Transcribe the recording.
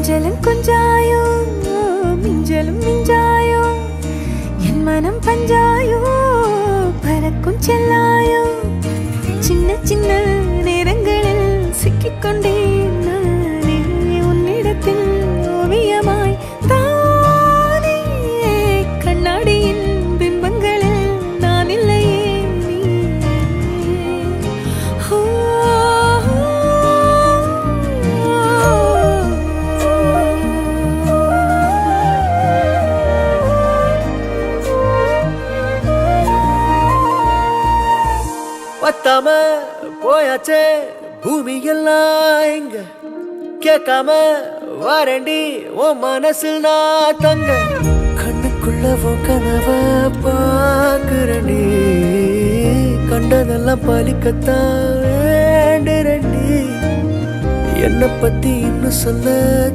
கொஞ்சலும் கொஞ்சாயோ மிஞ்சலும் மிஞ்சாயோ என் மனம் பஞ்சாயோ பறக்கும் செல்லாயோ சின்ன சின்ன நேரங்களில் சிக்கிக்கொண்டேன் நானே உன்னிடத்தில் ஓவியமாய் தானே கண்ணாடியின் பிம்பங்களில் நான் இல்லையே பத்தாம போயாச்சே பூமி எல்லாம் இங்க கேட்காம வாரண்டி உன் மனசில் நான் தங்க கண்ணுக்குள்ள உன் கனவ பாக்குறண்டி கண்டதெல்லாம் பலிக்கத்தான் வேண்டுறண்டி என்னை பத்தி இன்னும் சொல்ல